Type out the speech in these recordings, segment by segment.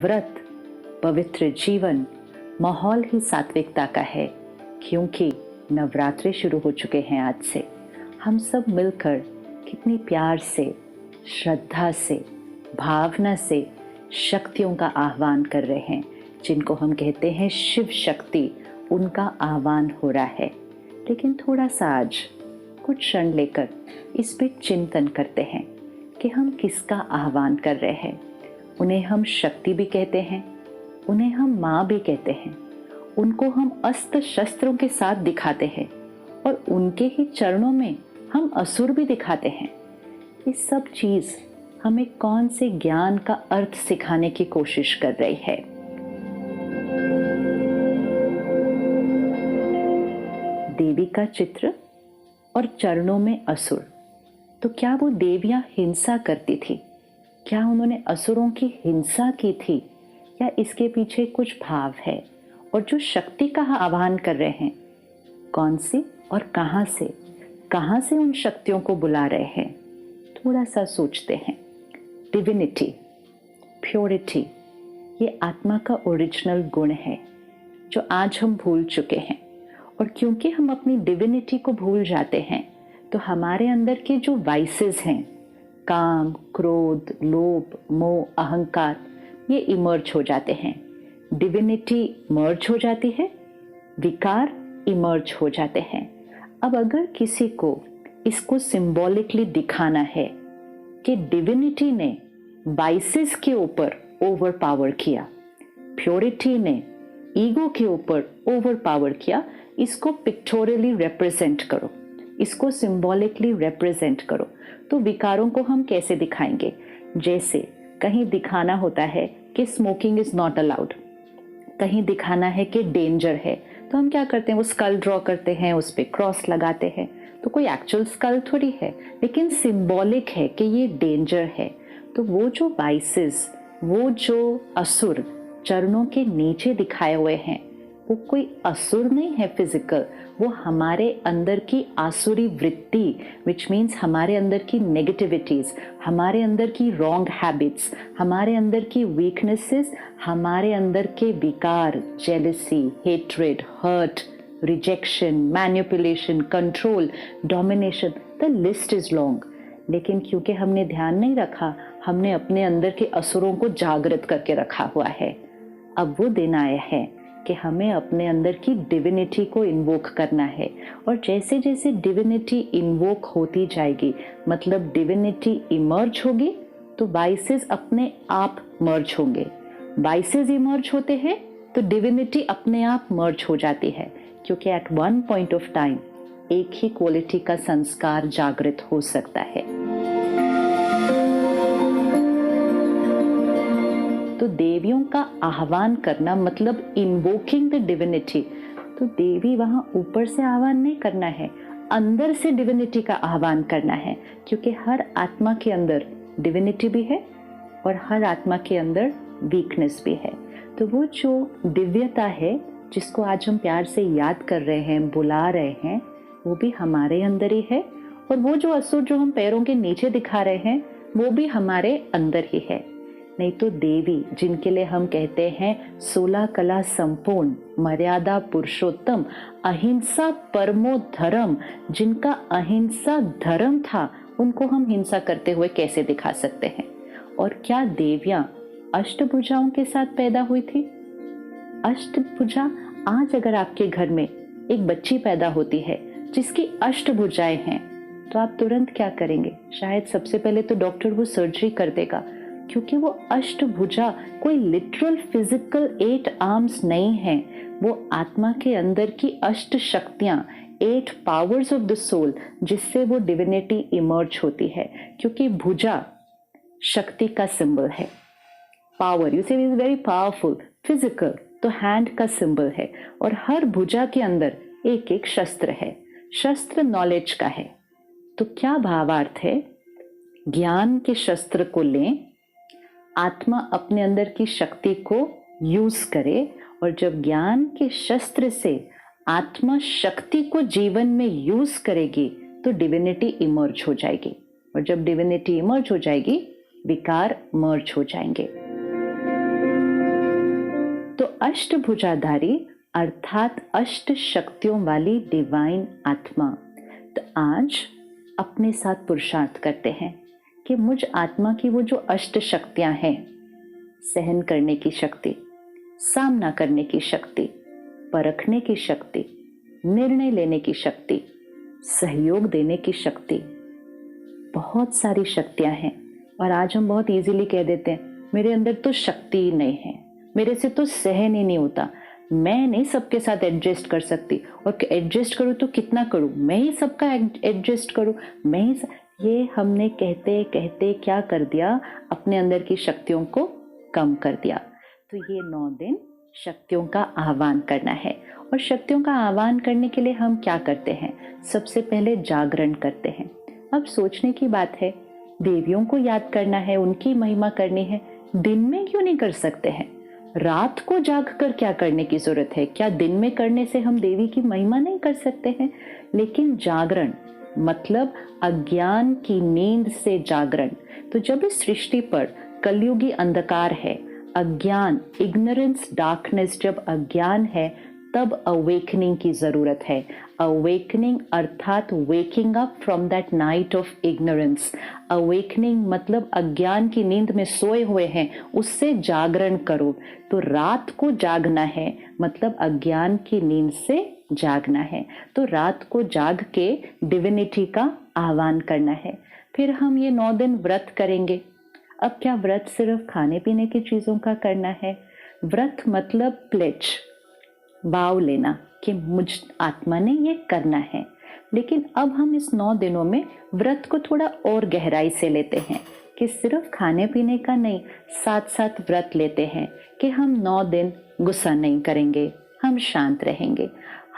व्रत, पवित्र जीवन, माहौल ही सात्विकता का है। क्योंकि नवरात्रे शुरू हो चुके हैं आज से। हम सब मिलकर कितनी प्यार से, श्रद्धा से, भावना से शक्तियों का आह्वान कर रहे हैं, जिनको हम कहते हैं शिव शक्ति। उनका आह्वान हो रहा है। लेकिन थोड़ा सा आज कुछ क्षण लेकर इस पे चिंतन करते हैं कि हम किसका आह्वान कर रहे हैं। उन्हें हम शक्ति भी कहते हैं, उन्हें हम माँ भी कहते हैं, उनको हम अस्त्र शस्त्रों के साथ दिखाते हैं और उनके ही चरणों में हम असुर भी दिखाते हैं। ये सब चीज़ हमें कौन से ज्ञान का अर्थ सिखाने की कोशिश कर रही है। देवी का चित्र और चरणों में असुर। तो क्या वो देवियां हिंसा करती थी? क्या उन्होंने असुरों की हिंसा की थी, या इसके पीछे कुछ भाव है? और जो शक्ति का आह्वान कर रहे हैं, कौन सी और कहाँ से उन शक्तियों को बुला रहे हैं? थोड़ा सा सोचते हैं। डिविनिटी, प्योरिटी, ये आत्मा का ओरिजिनल गुण है जो आज हम भूल चुके हैं। और क्योंकि हम अपनी डिविनिटी को भूल जाते हैं, तो हमारे अंदर के जो वाइसेस हैं, काम, क्रोध, लोभ, मोह, अहंकार, ये इमर्ज हो जाते हैं। डिविनिटी मर्ज हो जाती है, विकार इमर्ज हो जाते हैं। अब अगर किसी को इसको सिंबॉलिकली दिखाना है कि डिविनिटी ने वाइसेस के ऊपर ओवर पावर किया, प्योरिटी ने ईगो के ऊपर ओवर पावर किया, इसको पिक्टोरियली रिप्रेजेंट करो, इसको सिंबॉलिकली रिप्रेजेंट करो, तो विकारों को हम कैसे दिखाएंगे? जैसे कहीं दिखाना होता है कि स्मोकिंग इज नॉट अलाउड, कहीं दिखाना है कि डेंजर है, तो हम क्या करते हैं? वो स्कल ड्रॉ करते हैं, उस पर क्रॉस लगाते हैं। तो कोई एक्चुअल स्कल थोड़ी है, लेकिन सिंबॉलिक है कि ये डेंजर है। तो वो जो वाइसेस, वो जो असुर चरणों के नीचे दिखाए हुए हैं, वो कोई असुर नहीं है फिजिकल, वो हमारे अंदर की आसुरी वृत्ति, विच मीन्स हमारे अंदर की नेगेटिविटीज, हमारे अंदर की रॉन्ग हैबिट्स, हमारे अंदर की वीकनेसेस, हमारे अंदर के विकार, jealousy, hatred, hurt, rejection, manipulation, control, domination, the list is long. लेकिन क्योंकि हमने ध्यान नहीं रखा, हमने अपने अंदर के असुरों को जागृत करके रखा हुआ है। अब वो दिन आया है कि हमें अपने अंदर की डिविनिटी को इन्वोक करना है। और जैसे जैसे डिविनिटी इन्वोक होती जाएगी, मतलब डिविनिटी इमर्ज होगी, तो वाइसेस अपने आप मर्ज होंगे। वाइसेस इमर्ज होते हैं तो डिविनिटी अपने आप मर्ज हो जाती है, क्योंकि at one point of time एक ही क्वालिटी का संस्कार जागृत हो सकता है। तो देवियों का आह्वान करना मतलब इन्वोकिंग द डिविनिटी। तो देवी वहां ऊपर से आह्वान नहीं करना है, अंदर से डिविनिटी का आह्वान करना है, क्योंकि हर आत्मा के अंदर डिविनिटी भी है और हर आत्मा के अंदर वीकनेस भी है। तो वो जो दिव्यता है, जिसको आज हम प्यार से याद कर रहे हैं, बुला रहे हैं, वो भी हमारे अंदर ही है। और वो जो असुर जो हम पैरों के नीचे दिखा रहे हैं, वो भी हमारे अंदर ही है। नहीं तो देवी, जिनके लिए हम कहते हैं 16 कला संपूर्ण, मर्यादा पुरुषोत्तम, अहिंसा परमो धर्म, जिनका अहिंसा धर्म था, उनको हम हिंसा करते हुए कैसे दिखा सकते हैं? और क्या देवियां अष्टभुजाओं के साथ पैदा हुई थी? अष्टभुजा, आज अगर आपके घर में एक बच्ची पैदा होती है जिसकी अष्टभुजाएं हैं, तो आप तुरंत क्या करेंगे? शायद सबसे पहले तो डॉक्टर वो सर्जरी कर देगा, क्योंकि वो अष्टभुजा कोई लिटरल फिजिकल 8 आर्म्स नहीं है। वो आत्मा के अंदर की अष्ट शक्तियां, 8 पावर्स ऑफ द सोल, जिससे वो डिविनिटी इमर्ज होती है। क्योंकि भुजा शक्ति का सिंबल है, पावर, यू से इज वेरी पावरफुल। फिजिकल तो हैंड का सिंबल है, और हर भुजा के अंदर एक एक शस्त्र है। शस्त्र नॉलेज का है। तो क्या भावार्थ है? ज्ञान के शस्त्र को लें, आत्मा अपने अंदर की शक्ति को यूज करे, और जब ज्ञान के शस्त्र से आत्मा शक्ति को जीवन में यूज करेगी, तो डिविनिटी इमर्ज हो जाएगी। और जब डिविनिटी इमर्ज हो जाएगी, विकार मर्ज हो जाएंगे। अष्टभुजाधारी अर्थात अष्ट शक्तियों वाली डिवाइन आत्मा। तो आज अपने साथ पुरुषार्थ करते हैं कि मुझ आत्मा की वो जो अष्ट शक्तियां हैं, सहन करने की शक्ति, सामना करने की शक्ति, परखने की शक्ति, निर्णय लेने की शक्ति, सहयोग देने की शक्ति, बहुत सारी शक्तियां हैं। और आज हम बहुत इजीली कह देते हैं मेरे अंदर तो शक्ति ही नहीं है, मेरे से तो सहन ही नहीं होता, मैं नहीं सबके साथ एडजस्ट कर सकती, और एडजस्ट करूँ तो कितना करूँ, मैं ही सबका एडजस्ट करूँ, मैं ही ये हमने कहते कहते क्या कर दिया, अपने अंदर की शक्तियों को कम कर दिया। तो ये 9 दिन शक्तियों का आह्वान करना है। और शक्तियों का आह्वान करने के लिए हम क्या करते हैं? सबसे पहले जागरण करते हैं। अब सोचने की बात है, देवियों को याद करना है, उनकी महिमा करनी है, दिन में क्यों नहीं कर सकते हैं? रात को जाग कर क्या करने की जरूरत है? क्या दिन में करने से हम देवी की महिमा नहीं कर सकते हैं? लेकिन जागरण मतलब अज्ञान की नींद से जागरण। तो जब इस सृष्टि पर कलयुगी अंधकार है, अज्ञान, इग्नोरेंस, डार्कनेस, जब अज्ञान है तब अवेकनिंग की जरूरत है। अवेकनिंग अर्थात waking up from that night of ignorance. Awakening मतलब अज्ञान की नींद में सोए हुए हैं, उससे जागरण करो। तो रात को जागना है मतलब अज्ञान की नींद से जागना है। तो रात को जाग के डिविनिटी का आह्वान करना है। फिर हम ये 9 दिन व्रत करेंगे। अब क्या व्रत सिर्फ खाने पीने की चीजों का करना है? व्रत मतलब प्लेज, भाव लेना कि मुझ आत्मा ने ये करना है। लेकिन अब हम इस 9 दिनों में व्रत को थोड़ा और गहराई से लेते हैं कि सिर्फ खाने पीने का नहीं, साथ साथ व्रत लेते हैं कि हम 9 दिन गुस्सा नहीं करेंगे, हम शांत रहेंगे,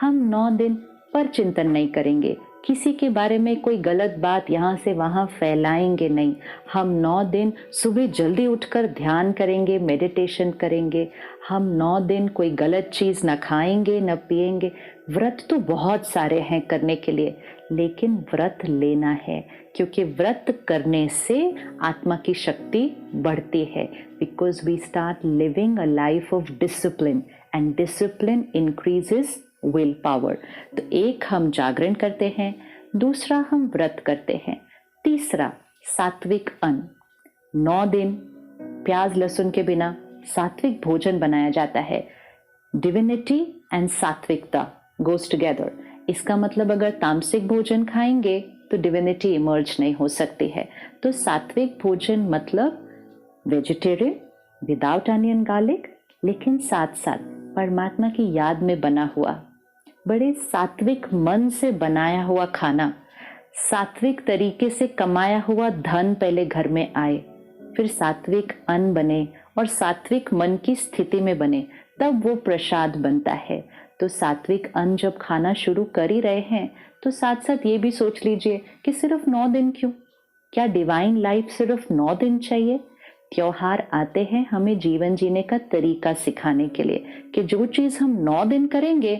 हम 9 दिन पर चिंतन नहीं करेंगे, किसी के बारे में कोई गलत बात यहाँ से वहाँ फैलाएंगे नहीं, हम 9 दिन सुबह जल्दी उठकर ध्यान करेंगे, मेडिटेशन करेंगे, हम 9 दिन कोई गलत चीज़ न खाएंगे न पिएंगे। व्रत तो बहुत सारे हैं करने के लिए, लेकिन व्रत लेना है क्योंकि व्रत करने से आत्मा की शक्ति बढ़ती है। Because we start living a life of discipline and discipline increases will power. तो एक हम जागरण करते हैं, दूसरा हम व्रत करते हैं, तीसरा सात्विक अन्न। 9 दिन प्याज लहसुन के बिना सात्विक भोजन बनाया जाता है। डिविनिटी एंड सात्विकता गोज टुगेदर। इसका मतलब अगर तामसिक भोजन खाएंगे तो डिविनिटी इमर्ज नहीं हो सकती है। तो सात्विक भोजन मतलब वेजिटेरियन विदाउट अनियन गार्लिक, लेकिन साथ साथ परमात्मा की याद में बना हुआ, बड़े सात्विक मन से बनाया हुआ खाना, सात्विक तरीके से कमाया हुआ धन पहले घर में आए, फिर सात्विक अन्न बने और सात्विक मन की स्थिति में बने, तब वो प्रसाद बनता है। तो सात्विक अन्न जब खाना शुरू कर ही रहे हैं तो साथ साथ ये भी सोच लीजिए कि सिर्फ 9 दिन क्यों? क्या डिवाइन लाइफ सिर्फ 9 दिन चाहिए? त्योहार आते हैं हमें जीवन जीने का तरीका सिखाने के लिए कि जो चीज हम 9 दिन करेंगे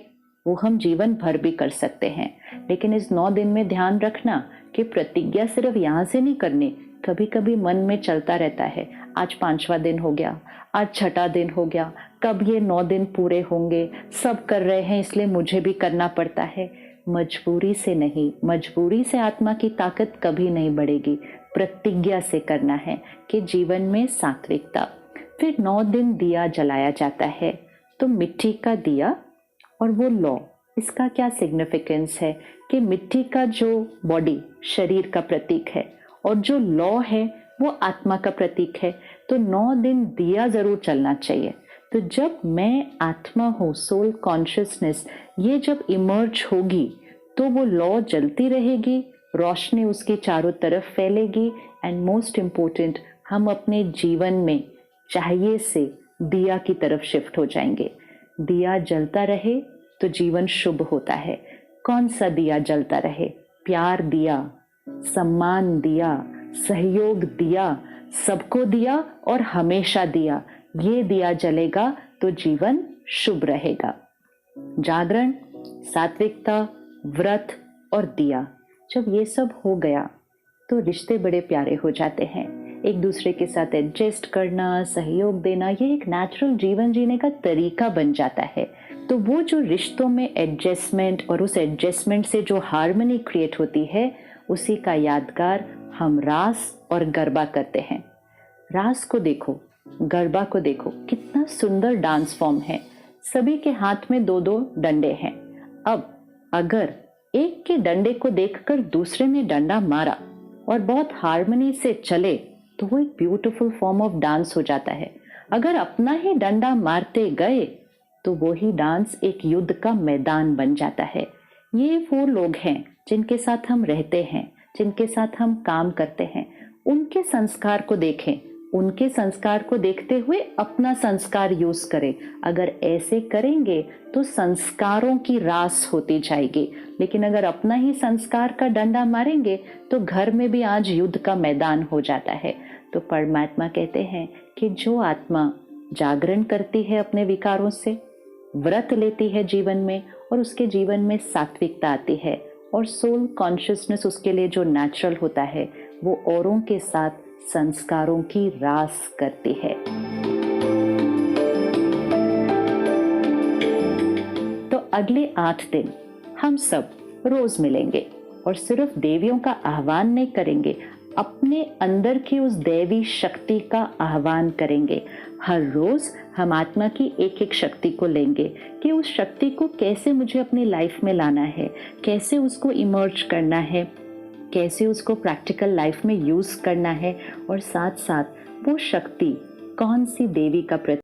वो हम जीवन भर भी कर सकते हैं। लेकिन इस 9 दिन में ध्यान रखना कि प्रतिज्ञा सिर्फ यहाँ से नहीं करनी। कभी कभी मन में चलता रहता है, आज 5वां दिन हो गया, आज 6ठा दिन हो गया, कब ये 9 दिन पूरे होंगे, सब कर रहे हैं इसलिए मुझे भी करना पड़ता है। मजबूरी से नहीं, मजबूरी से आत्मा की ताकत कभी नहीं बढ़ेगी। प्रतिज्ञा से करना है कि जीवन में सात्विकता। फिर 9 दिन दिया जलाया जाता है। तो मिट्टी का दिया और वो लौ, इसका क्या सिग्निफिकेंस है कि मिट्टी का जो बॉडी शरीर का प्रतीक है और जो लौ है वो आत्मा का प्रतीक है। तो 9 दिन दिया जरूर चलना चाहिए। तो जब मैं आत्मा हूँ, सोल कॉन्शियसनेस, ये जब इमर्ज होगी तो वो लौ जलती रहेगी, रोशनी उसके चारों तरफ फैलेगी एंड मोस्ट इम्पोर्टेंट, हम अपने जीवन में चाहिए से दिया की तरफ शिफ्ट हो जाएंगे। दिया जलता रहे तो जीवन शुभ होता है। कौन सा दिया जलता रहे? प्यार दिया, सम्मान दिया, सहयोग दिया, सबको दिया और हमेशा दिया। ये दिया जलेगा तो जीवन शुभ रहेगा। जागरण, सात्विकता, व्रत और दिया, जब ये सब हो गया तो रिश्ते बड़े प्यारे हो जाते हैं। एक दूसरे के साथ एडजस्ट करना, सहयोग देना, ये एक नेचुरल जीवन जीने का तरीका बन जाता है। तो वो जो रिश्तों में एडजस्टमेंट और उस एडजस्टमेंट से जो हार्मनी क्रिएट होती है, उसी का यादगार हम रास और गरबा करते हैं। रास को देखो, गरबा को देखो, कितना सुंदर डांस फॉर्म है। सभी के हाथ में 2-2 डंडे हैं। अब अगर एक के डंडे को देखकर दूसरे ने डंडा मारा और बहुत हार्मनी से चले तो वो एक ब्यूटीफुल फॉर्म ऑफ डांस हो जाता है। अगर अपना ही डंडा मारते गए तो वो ही डांस एक युद्ध का मैदान बन जाता है। ये वो लोग हैं जिनके साथ हम रहते हैं, जिनके साथ हम काम करते हैं। उनके संस्कार को देखें, उनके संस्कार को देखते हुए अपना संस्कार यूज करें। अगर ऐसे करेंगे तो संस्कारों की रास होती जाएगी। लेकिन अगर अपना ही संस्कार का डंडा मारेंगे तो घर में भी आज युद्ध का मैदान हो जाता है। तो परमात्मा कहते हैं कि जो आत्मा जागरण करती है अपने विकारों से, व्रत लेती है जीवन में और उसके जीवन में सात्विकता आती है और सोल कॉन्शियसनेस उसके लिए जो नेचुरल होता है, वो औरों के साथ संस्कारों की रास करती है। तो अगले 8 दिन हम सब रोज मिलेंगे और सिर्फ देवियों का आह्वान नहीं करेंगे, अपने अंदर की उस दैवी शक्ति का आह्वान करेंगे। हर रोज हम आत्मा की एक एक शक्ति को लेंगे कि उस शक्ति को कैसे मुझे अपनी लाइफ में लाना है, कैसे उसको इमर्ज करना है, कैसे उसको प्रैक्टिकल लाइफ में यूज करना है और साथ साथ वो शक्ति कौन सी देवी का